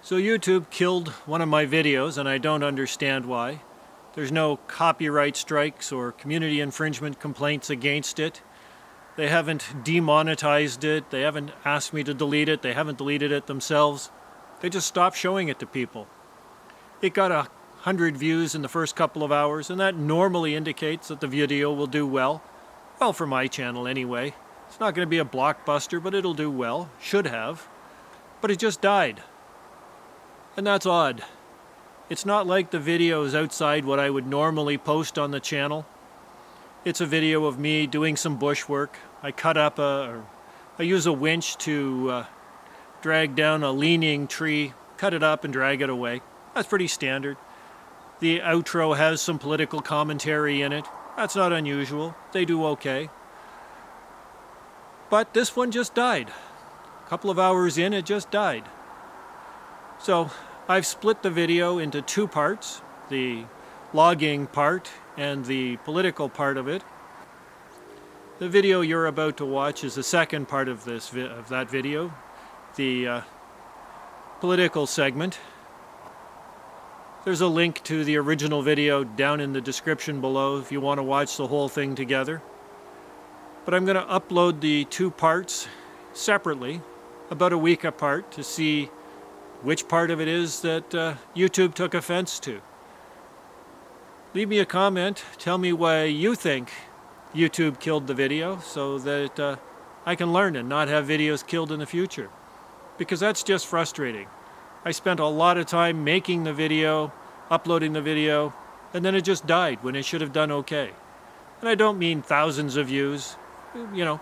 So YouTube killed one of my videos, and I don't understand why. There's no copyright strikes or community infringement complaints against it. They haven't demonetized it. They haven't asked me to delete it. They haven't deleted it themselves. They just stopped showing it to people. It got 100 views in the first couple of hours, and that normally indicates that the video will do well. Well, for my channel anyway. It's not going to be a blockbuster, but it'll do well. Should have. But it just died. And that's odd. It's not like the videos outside what I would normally post on the channel. It's a video of me doing some bush work. I use a winch to drag down a leaning tree, cut it up and drag it away. That's pretty standard. The outro has some political commentary in it. That's not unusual. They do okay. But this one just died. A couple of hours in, it just died. So I've split the video into two parts, the logging part and the political part of it. The video you're about to watch is the second part of that video, the political segment. There's a link to the original video down in the description below if you want to watch the whole thing together. But I'm going to upload the two parts separately, about a week apart, to see which part of it is that YouTube took offense to. Leave me a comment, tell me why you think YouTube killed the video so that I can learn and not have videos killed in the future. Because that's just frustrating. I spent a lot of time making the video, uploading the video, and then it just died when it should have done okay. And I don't mean thousands of views. You know,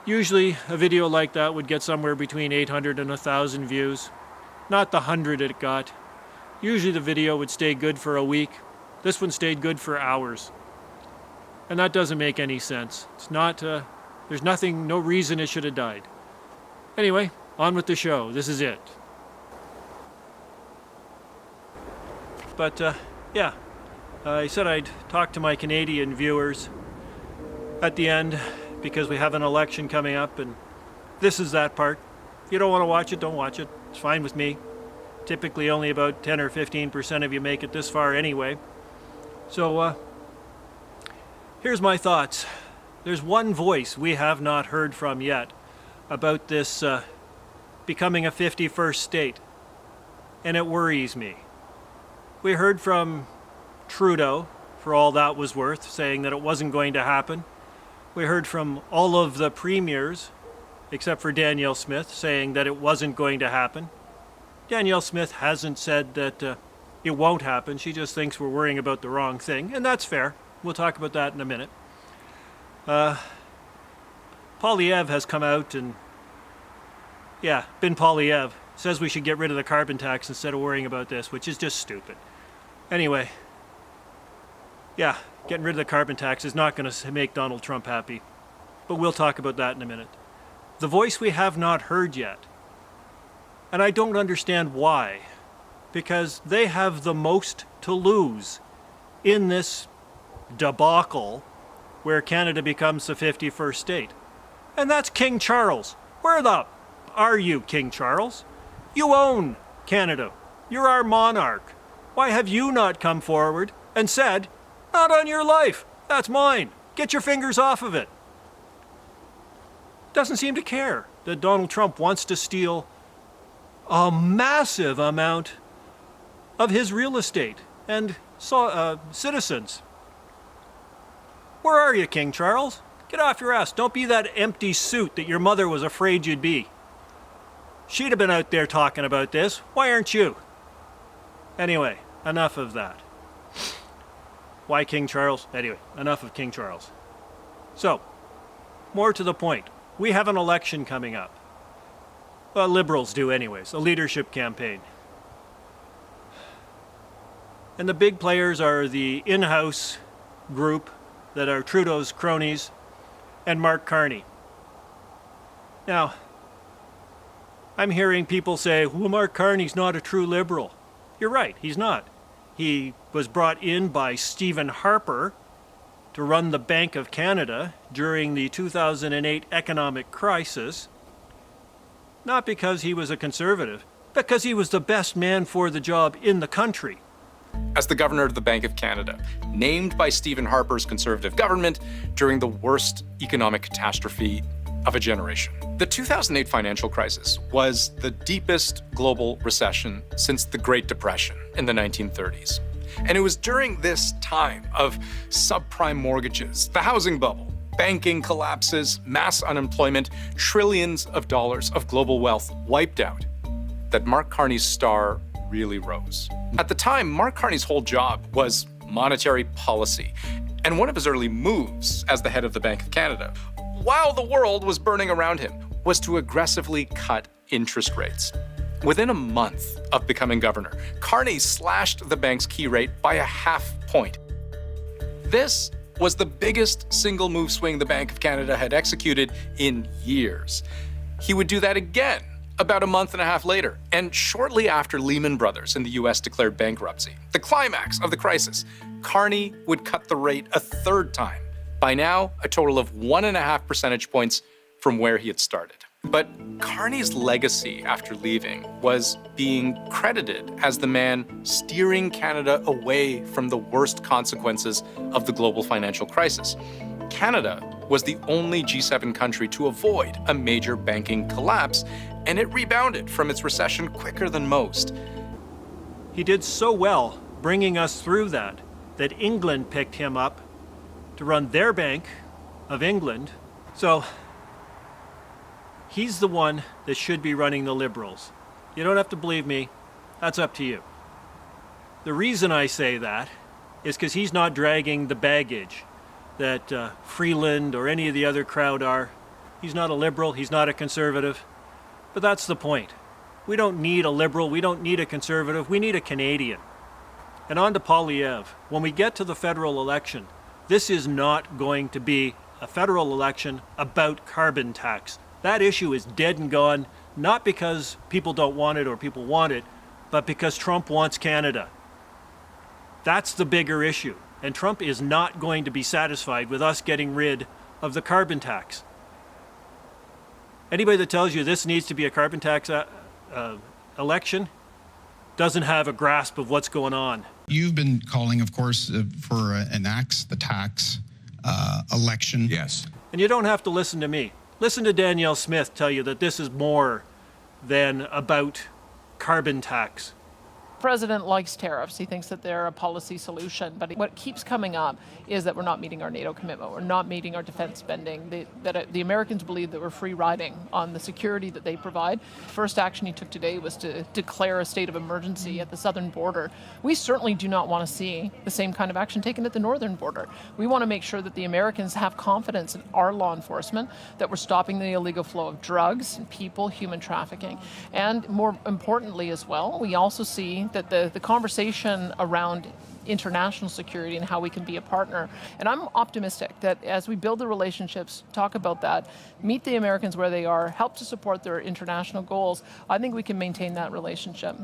usually a video like that would get somewhere between 800 and 1,000 views. Not the 100 it got. Usually the video would stay good for a week. This one stayed good for hours. And that doesn't make any sense. It's not, there's no reason it should have died. Anyway, on with the show. This is it. But, yeah. I said I'd talk to my Canadian viewers at the end because we have an election coming up, and this is that part. If you don't want to watch it, don't watch it. It's fine with me. Typically only about 10 or 15% of you make it this far anyway. So, here's my thoughts. There's one voice we have not heard from yet about this becoming a 51st state, and it worries me. We heard from Trudeau, for all that was worth, saying that it wasn't going to happen. We heard from all of the premiers, except for Danielle Smith, saying that it wasn't going to happen. Danielle Smith hasn't said that it won't happen. She just thinks we're worrying about the wrong thing, and that's fair. We'll talk about that in a minute. Poilievre has come out and, Ben Poilievre says we should get rid of the carbon tax instead of worrying about this, which is just stupid. Anyway, getting rid of the carbon tax is not going to make Donald Trump happy. But we'll talk about that in a minute. The voice we have not heard yet. And I don't understand why. Because they have the most to lose in this debacle where Canada becomes the 51st state. And that's King Charles. Where the are you, King Charles? You own Canada. You're our monarch. Why have you not come forward and said, not on your life, that's mine. Get your fingers off of it. Doesn't seem to care that Donald Trump wants to steal a massive amount of his real estate and citizens. Where are you, King Charles? Get off your ass. Don't be that empty suit that your mother was afraid you'd be. She'd have been out there talking about this. Why aren't you? Anyway, enough of that. Why King Charles? Anyway, enough of King Charles. So, more to the point. We have an election coming up. Well, Liberals do anyways, a leadership campaign. And the big players are the in-house group that are Trudeau's cronies and Mark Carney. Now, I'm hearing people say, well, Mark Carney's not a true Liberal. You're right, he's not. He was brought in by Stephen Harper to run the Bank of Canada during the 2008 economic crisis, not because he was a conservative, Because he was the best man for the job in the country. As the governor of the Bank of Canada, named by Stephen Harper's Conservative government during the worst economic catastrophe of a generation. The 2008 financial crisis was the deepest global recession since the Great Depression in the 1930s. And it was during this time of subprime mortgages, the housing bubble, banking collapses, mass unemployment, trillions of dollars of global wealth wiped out, that Mark Carney's star really rose. At the time, Mark Carney's whole job was monetary policy, and one of his early moves as the head of the Bank of Canada, while the world was burning around him, was to aggressively cut interest rates. Within a month of becoming governor, Carney slashed the bank's key rate by a half point. This was the biggest single move swing the Bank of Canada had executed in years. He would do that again about a month and a half later, and shortly after Lehman Brothers in the US declared bankruptcy, the climax of the crisis, Carney would cut the rate a third time. By now, a total of 1.5 percentage points from where he had started. But Carney's legacy after leaving was being credited as the man steering Canada away from the worst consequences of the global financial crisis. Canada was the only G7 country to avoid a major banking collapse, and it rebounded from its recession quicker than most. He did so well bringing us through that England picked him up to run their Bank of England. So he's the one that should be running the Liberals. You don't have to believe me. That's up to you. The reason I say that is because he's not dragging the baggage that Freeland or any of the other crowd are. He's not a Liberal, he's not a Conservative. But that's the point. We don't need a Liberal, we don't need a Conservative, we need a Canadian. And on to Poilievre. When we get to the federal election, this is not going to be a federal election about carbon tax. That issue is dead and gone, not because people don't want it or people want it, but because Trump wants Canada. That's the bigger issue. And Trump is not going to be satisfied with us getting rid of the carbon tax. Anybody that tells you this needs to be a carbon tax election doesn't have a grasp of what's going on. You've been calling, of course, for an axe the tax election. Yes. And you don't have to listen to me. Listen to Danielle Smith tell you that this is more than about carbon tax. The president likes tariffs. He thinks that they're a policy solution. But what keeps coming up is that we're not meeting our NATO commitment. We're not meeting our defense spending. The Americans believe that we're free riding on the security that they provide. First action he took today was to declare a state of emergency at the southern border. We certainly do not want to see the same kind of action taken at the northern border. We want to make sure that the Americans have confidence in our law enforcement, that we're stopping the illegal flow of drugs and people, human trafficking. And more importantly as well, we also see that the conversation around international security and how we can be a partner. And I'm optimistic that as we build the relationships, talk about that, meet the Americans where they are, help to support their international goals, I think we can maintain that relationship.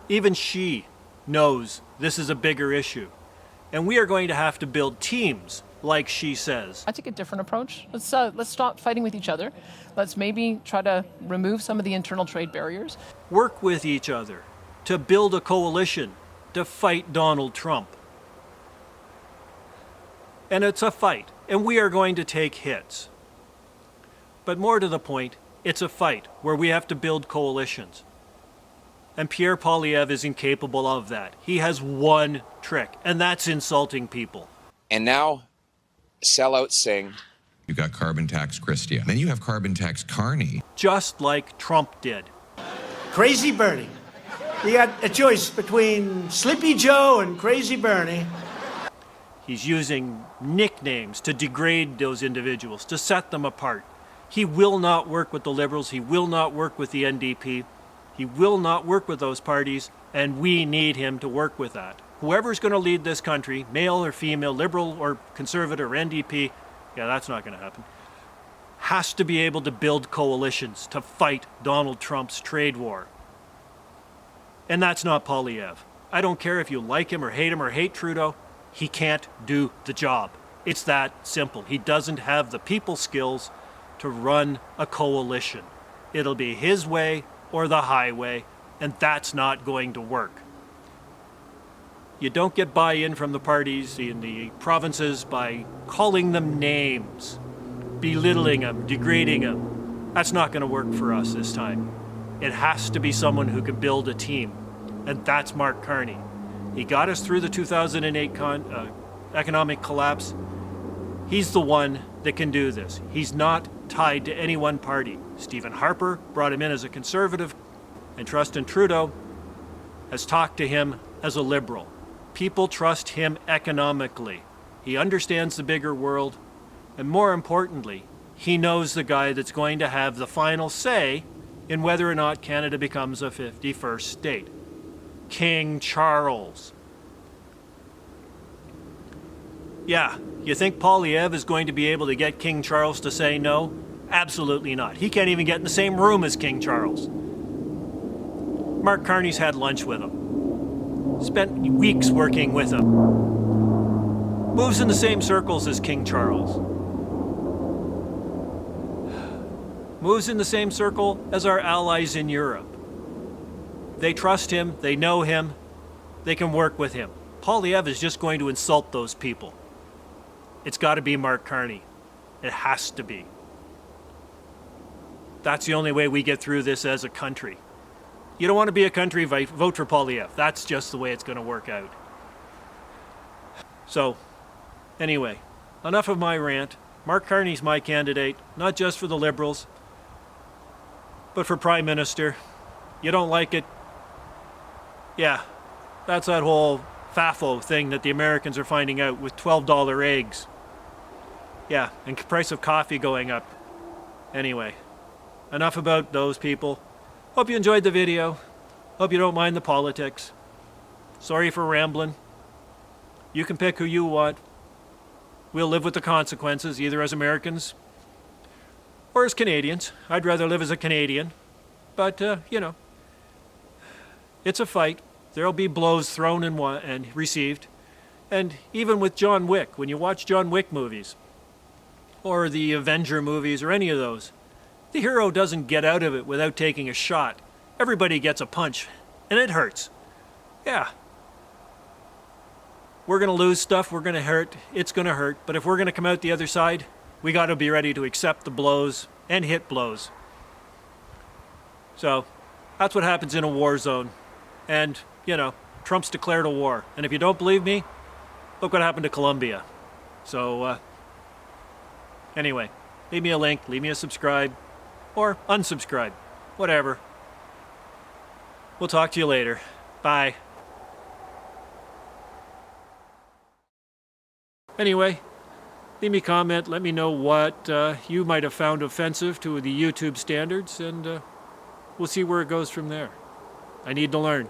Even she knows this is a bigger issue. And we are going to have to build teams, like she says. I take a different approach. Let's stop fighting with each other. Let's maybe try to remove some of the internal trade barriers. Work with each other to build a coalition to fight Donald Trump. And it's a fight, and we are going to take hits. But more to the point, it's a fight where we have to build coalitions. And Pierre Poilievre is incapable of that. He has one trick, and that's insulting people. And now, sellout Singh. You got carbon tax Christia. Then you have carbon tax Carney. Just like Trump did. Crazy Bernie. You got a choice between Sleepy Joe and Crazy Bernie. He's using nicknames to degrade those individuals, to set them apart. He will not work with the Liberals. He will not work with the NDP. He will not work with those parties, and we need him to work with that. Whoever's going to lead this country, male or female, Liberal or Conservative or NDP, yeah, that's not going to happen, has to be able to build coalitions to fight Donald Trump's trade war. And that's not Poilievre. I don't care if you like him or hate Trudeau. He can't do the job. It's that simple. He doesn't have the people skills to run a coalition. It'll be his way or the highway, And that's not going to work. You don't get buy-in from the parties in the provinces by calling them names, belittling them, degrading them. That's not going to work for us this time. It has to be someone who can build a team, and that's Mark Carney. He got us through the 2008 economic collapse. He's the one that can do this. He's not tied to any one party. Stephen Harper brought him in as a conservative, and Justin Trudeau has talked to him as a liberal. People trust him economically. He understands the bigger world, and more importantly, he knows the guy that's going to have the final say in whether or not Canada becomes a 51st state. King Charles. Yeah, you think Poilievre is going to be able to get King Charles to say no? Absolutely not. He can't even get in the same room as King Charles. Mark Carney's had lunch with him. Spent weeks working with him. Moves in the same circles as King Charles. Moves in the same circle as our allies in Europe. They trust him, they know him, they can work with him. Poilievre is just going to insult those people. It's got to be Mark Carney. It has to be. That's the only way we get through this as a country. You don't want to be a country, vote for Poilievre. That's just the way it's going to work out. So, anyway, enough of my rant. Mark Carney's my candidate, not just for the Liberals, but for Prime Minister. You don't like it? Yeah, that's that whole FAFO thing that the Americans are finding out with $12 eggs. Yeah, and price of coffee going up. Anyway, enough about those people. Hope you enjoyed the video. Hope you don't mind the politics. Sorry for rambling. You can pick who you want. We'll live with the consequences, either as Americans or as Canadians. I'd rather live as a Canadian. But, you know, it's a fight. There'll be blows thrown and received. And even with John Wick, when you watch John Wick movies, or the Avenger movies, or any of those, the hero doesn't get out of it without taking a shot. Everybody gets a punch, and it hurts. Yeah. We're going to lose stuff, we're going to hurt, it's going to hurt, but if we're going to come out the other side, we got to be ready to accept the blows and hit blows. So, that's what happens in a war zone. And, you know, Trump's declared a war. And if you don't believe me, look what happened to Colombia. So, anyway, leave me a link, leave me a subscribe, or unsubscribe, whatever. We'll talk to you later. Bye. Anyway, leave me a comment, let me know what you might have found offensive to the YouTube standards, and we'll see where it goes from there. I need to learn.